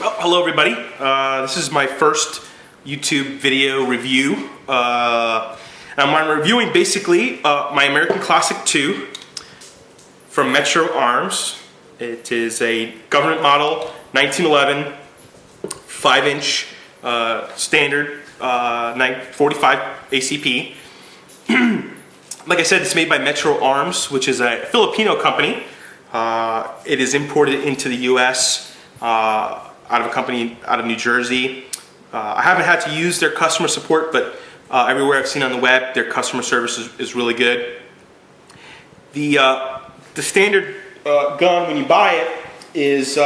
Oh, hello everybody. This is my first YouTube video review. I'm reviewing basically my American Classic 2 from MetroArms. It is a government model, 1911, 5-inch standard 45 ACP. Like I said, it's made by MetroArms, which is a Filipino company. It is imported into the US out of a company out of New Jersey. I haven't had to use their customer support, but everywhere I've seen on the web, their customer service is really good. The standard gun, when you buy it, is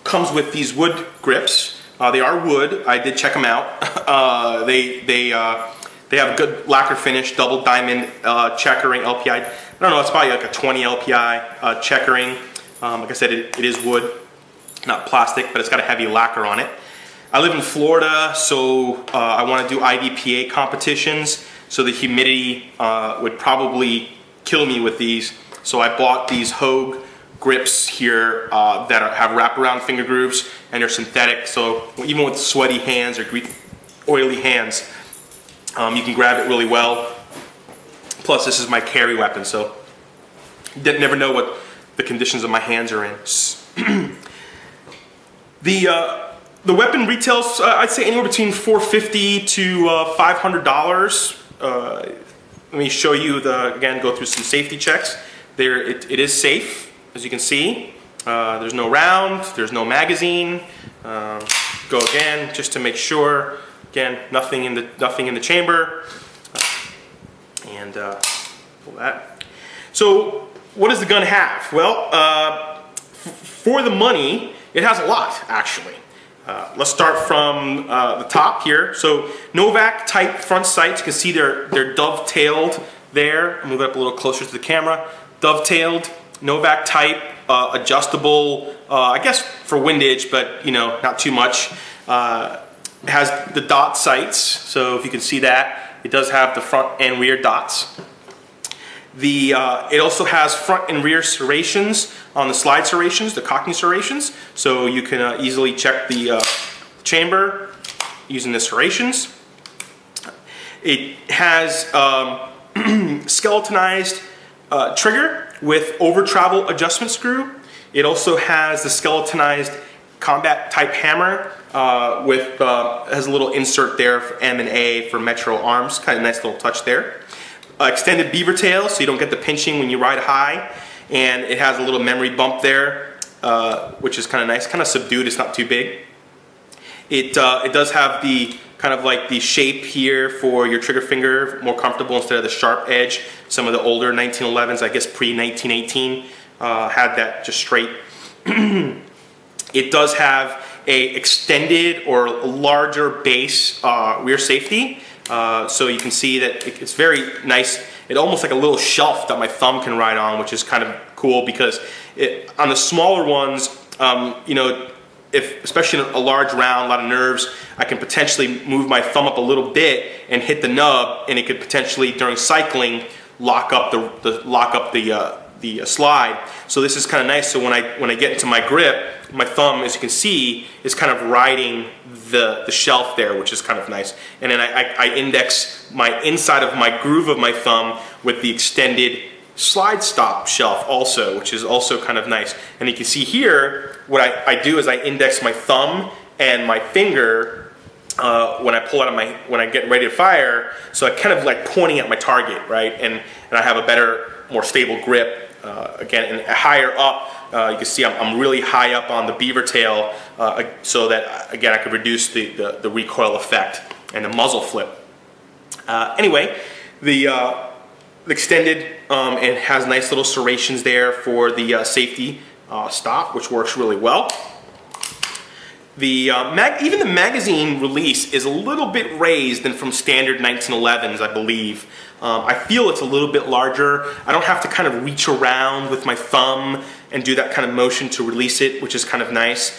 comes with these wood grips. They are wood. I did check them out. They have a good lacquer finish, double diamond checkering LPI. I don't know, it's probably like a 20 LPI checkering. Like I said, it is wood, not plastic, but it's got a heavy lacquer on it. I live in Florida, so I want to do IDPA competitions, so the humidity would probably kill me with these. So I bought these Hogue grips here that have wraparound finger grooves, and they're synthetic, so even with sweaty hands or oily hands, you can grab it really well. Plus, this is my carry weapon, so you never know what the conditions of my hands are in. The weapon retails, I'd say, anywhere between $450 to $500. Let me show you again, go through some safety checks. It is safe, as you can see. There's no round, there's no magazine. Go again, just to make sure. Again, nothing in the chamber. And pull that. So, what does the gun have? Well, for the money, it has a lot, actually. Let's start from the top here. So, Novak type front sights. You can see they're dovetailed there. I'll move it up a little closer to the camera. Dovetailed, Novak type, adjustable, I guess for windage, but not too much. It has the dot sights, so if you can see that, it does have the front and rear dots. It also has front and rear serrations on the slide serrations, the cocking serrations, so you can easily check the chamber using the serrations. It has skeletonized trigger with over travel adjustment screw. It also has the skeletonized combat type hammer has a little insert there for M and A for MetroArms, kind of nice little touch there. Extended beaver tail, so you don't get the pinching when you ride high, and it has a little memory bump there, which is kind of nice, kind of subdued. It's not too big. It does have the kind of like the shape here for your trigger finger, more comfortable instead of the sharp edge. Some of the older 1911s, I guess pre-1918, had that just straight. It does have a extended or larger base rear safety. So you can see that it's very nice. It's almost like a little shelf that my thumb can ride on, which is kind of cool because on the smaller ones, if especially in a large round, a lot of nerves, I can potentially move my thumb up a little bit and hit the nub, and it could potentially during cycling lock up the slide. So this is kind of nice. So when I get into my grip, my thumb, as you can see, is kind of riding the shelf there, which is kind of nice. And then I index my inside of my groove of my thumb with the extended slide stop shelf also, which is also kind of nice. And you can see here, what I do is I index my thumb and my finger when I pull out of when I get ready to fire, so I kind of like pointing at my target, right? And I have a better, more stable grip. Again, and higher up, you can see I'm really high up on the beaver tail, so that again I could reduce the recoil effect and the muzzle flip. Anyway, the extended, it has nice little serrations there for the safety stop, which works really well. Even the magazine release is a little bit raised than from standard 1911s, I believe. I feel it's a little bit larger. I don't have to kind of reach around with my thumb and do that kind of motion to release it, which is kind of nice.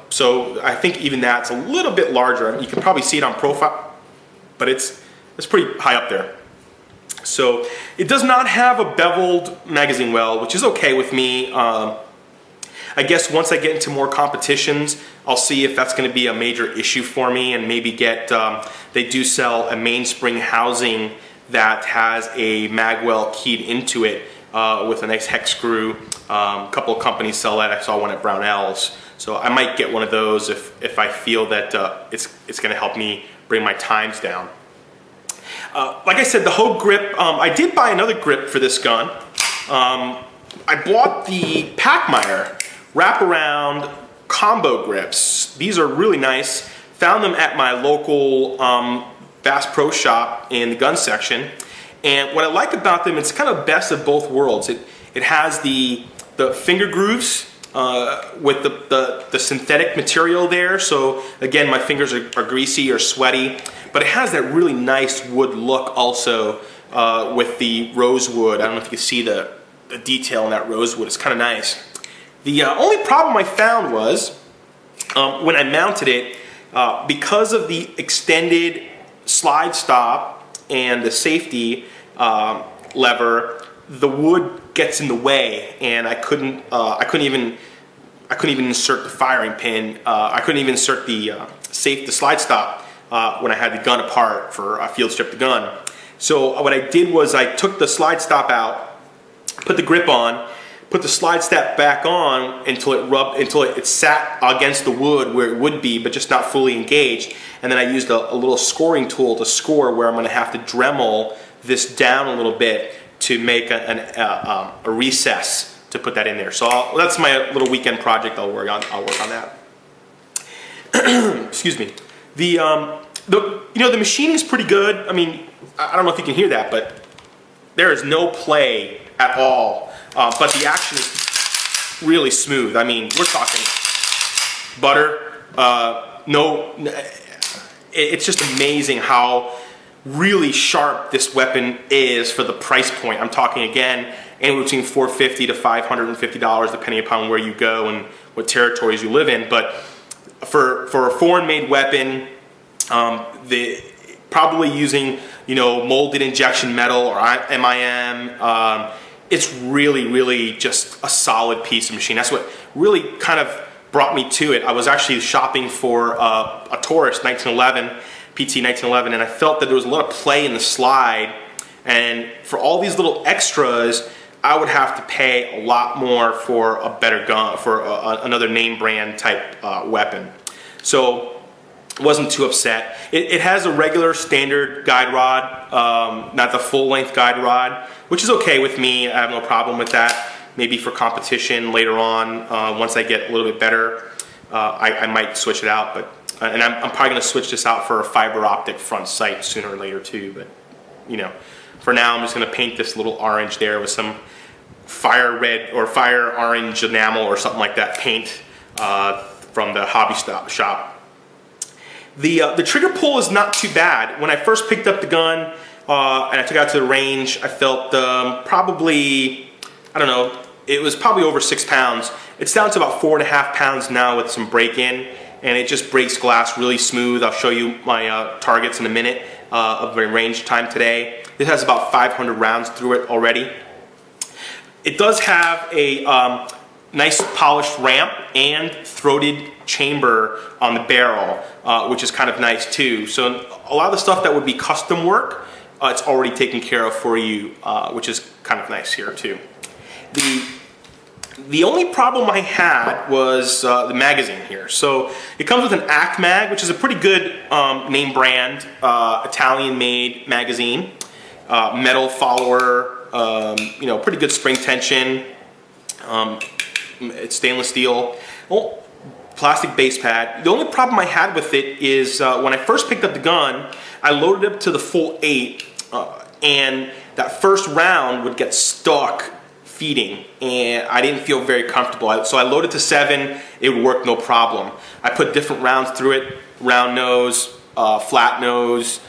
So I think even that's a little bit larger. You can probably see it on profile, but it's pretty high up there. So it does not have a beveled magazine well, which is okay with me. I guess once I get into more competitions, I'll see if that's going to be a major issue for me, and maybe get, they do sell a mainspring housing that has a magwell keyed into it with a nice hex screw. A couple of companies sell that. I saw one at Brownells. So I might get one of those if I feel that it's going to help me bring my times down. Like I said, the Hogue grip, I did buy another grip for this gun. I bought the Pachmayr wraparound combo grips. These are really nice. Found them at my local Bass Pro Shop in the gun section. And what I like about them, it's kind of best of both worlds. It has the finger grooves with the synthetic material there. So again, my fingers are greasy or sweaty, but it has that really nice wood look also with the rosewood. I don't know if you can see the detail in that rosewood. It's kind of nice. The only problem I found was when I mounted it, because of the extended slide stop and the safety lever, the wood gets in the way, and I couldn't even insert the firing pin. I couldn't even insert the slide stop when I had the gun apart for field strip the gun. So what I did was I took the slide stop out, put the grip on, put the slide step back on until it sat against the wood where it would be, but just not fully engaged. And then I used a little scoring tool to score where I'm going to have to Dremel this down a little bit to make a recess to put that in there. So that's my little weekend project. I'll work on that. Excuse me. The machining's pretty good. I mean, I don't know if you can hear that, but there is no play at all. But the action is really smooth. I mean, we're talking butter. It's just amazing how really sharp this weapon is for the price point. I'm talking again anywhere between $450 to $550 depending upon where you go and what territories you live in. But for a foreign-made weapon, probably using molded injection metal or MIM, it's really just a solid piece of machine. That's what really kind of brought me to it. I was actually shopping for a Taurus 1911, PT 1911, and I felt that there was a lot of play in the slide, and for all these little extras, I would have to pay a lot more for a better gun, for another name brand type weapon. So I wasn't too upset. It has a regular standard guide rod, not the full length guide rod, which is okay with me. I have no problem with that. Maybe for competition later on, once I get a little bit better, I might switch it out. But and I'm probably going to switch this out for a fiber optic front sight sooner or later too. But for now, I'm just going to paint this little orange there with some fire red or fire orange enamel or something like that paint from the hobby shop. The trigger pull is not too bad. When I first picked up the gun and I took it out to the range, I felt probably, I don't know, it was probably over 6 pounds. It's down to about 4.5 pounds now with some break-in, and it just breaks glass really smooth. I'll show you my targets in a minute of my range time today. It has about 500 rounds through it already. It does have a nice polished ramp and throated chamber on the barrel, which is kind of nice too. So a lot of the stuff that would be custom work, it's already taken care of for you, which is kind of nice here too. The only problem I had was the magazine here. So it comes with an ACT mag, which is a pretty good name brand, Italian-made magazine, metal follower, pretty good spring tension. It's stainless steel, plastic base pad. The only problem I had with it is when I first picked up the gun, I loaded it up to the full 8, and that first round would get stuck feeding, and I didn't feel very comfortable. So I loaded to 7, it would work no problem. I put different rounds through it, round nose, flat nose,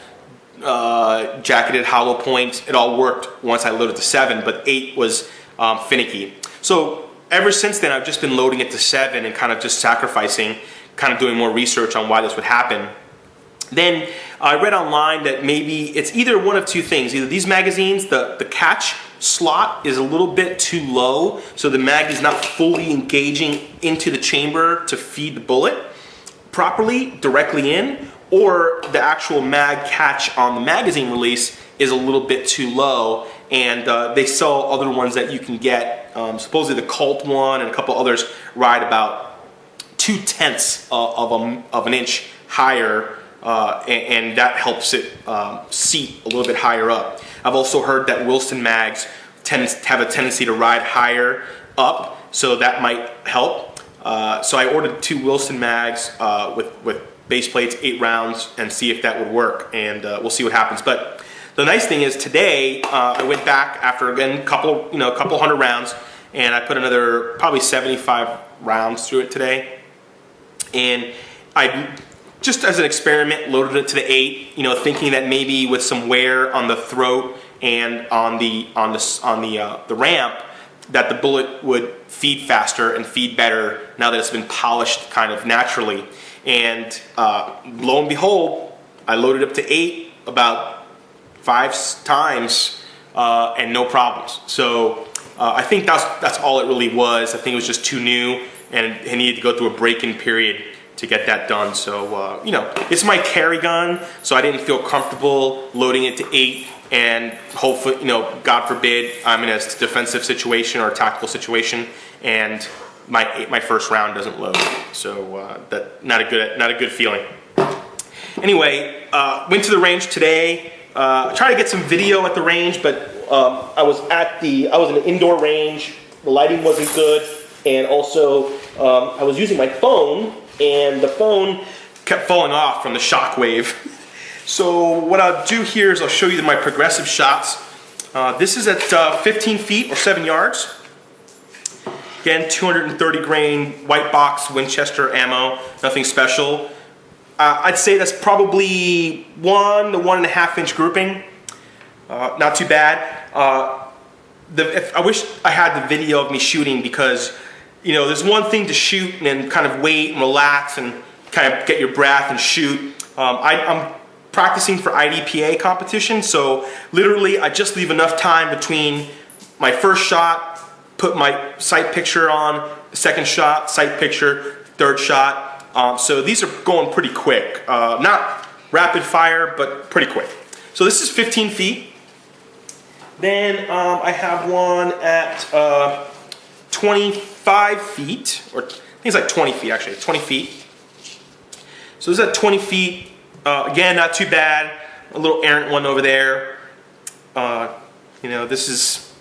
jacketed hollow points. It all worked once I loaded to 7, but 8 was finicky. So ever since then, I've just been loading it to 7 and kind of just sacrificing, kind of doing more research on why this would happen. Then I read online that maybe it's either one of two things. Either these magazines, the catch slot is a little bit too low, so the mag is not fully engaging into the chamber to feed the bullet properly directly in, or the actual mag catch on the magazine release is a little bit too low. And they sell other ones that you can get. Supposedly the Colt one and a couple others ride about 2/10 of an inch higher, and that helps it seat a little bit higher up. I've also heard that Wilson mags have a tendency to ride higher up, so that might help. So I ordered 2 Wilson mags with base plates, 8 rounds, and see if that would work, and we'll see what happens. But the nice thing is today I went back after again a couple hundred rounds, and I put another probably 75 rounds through it today, and I just as an experiment loaded it to the 8, thinking that maybe with some wear on the throat and on the ramp that the bullet would feed faster and feed better now that it's been polished kind of naturally. And lo and behold, I loaded up to 8 about 5 times and no problems. So I think that's all it really was. I think it was just too new, and it needed to go through a break-in period to get that done. So it's my carry gun, so I didn't feel comfortable loading it to 8, and hopefully, God forbid, I'm in a defensive situation or a tactical situation, and my first round doesn't load. So that not a good feeling. Anyway, went to the range today. Trying to get some video at the range, but I was in an indoor range. The lighting wasn't good, and also I was using my phone, and the phone kept falling off from the shock wave. So what I'll do here is I'll show you my progressive shots. This is at 15 feet or 7 yards. Again, 230 grain white box Winchester ammo, nothing special. I'd say that's probably 1 to 1.5 inch grouping. Not too bad. I wish I had the video of me shooting, because there's one thing to shoot and then kind of wait and relax and kind of get your breath and shoot. I'm practicing for IDPA competition, so literally I just leave enough time between my first shot, put my sight picture on, second shot, sight picture, third shot. So these are going pretty quick. Not rapid fire, but pretty quick. So this is 15 feet. Then I have one at 25 feet, or I think it's like 20 feet actually, 20 feet. So this is at 20 feet. Again, not too bad. A little errant one over there. This is,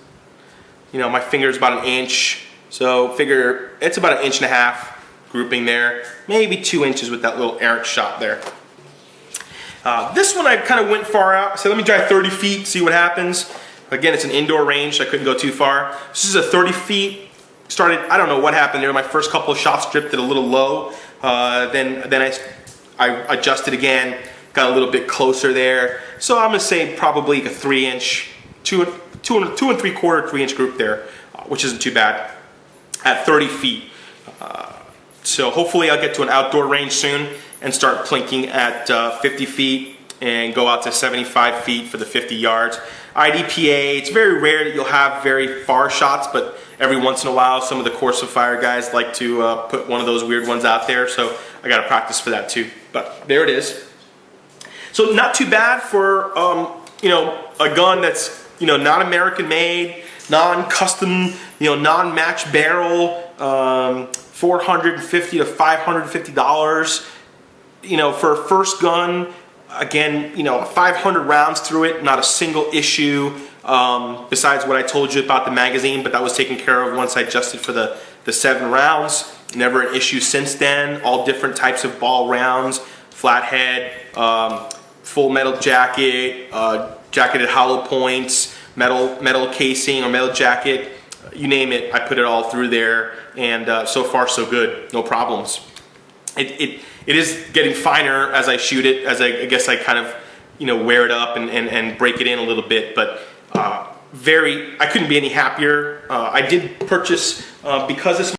my finger is about 1 inch. So figure it's about 1.5 inches grouping there. Maybe 2 inches with that little errant shot there. This one I kind of went far out. So let me try 30 feet, see what happens. Again, it's an indoor range, so I couldn't go too far. This is a 30 feet. Started, I don't know what happened there. My first couple of shots drifted a little low. Then I adjusted again, got a little bit closer there. So I'm gonna say probably a 3 inch, 2 3/4, 3 inch group there, which isn't too bad at 30 feet. So hopefully I'll get to an outdoor range soon and start plinking at 50 feet and go out to 75 feet for the 50 yards. IDPA, it's very rare that you'll have very far shots, but every once in a while some of the course of fire guys like to put one of those weird ones out there, so I gotta practice for that too. But there it is. So not too bad for a gun that's not American made, non-custom, non-match barrel, $450 to $550. For a first gun, again, 500 rounds through it, not a single issue. Besides what I told you about the magazine, but that was taken care of once I adjusted for the 7 rounds. Never an issue since then. All different types of ball rounds, flathead, full metal jacket, jacketed hollow points, metal casing or metal jacket, you name it, I put it all through there, and so far so good, no problems. It is getting finer as I shoot it, as I guess I kind of wear it up and break it in a little bit, but I couldn't be any happier. I did purchase, because this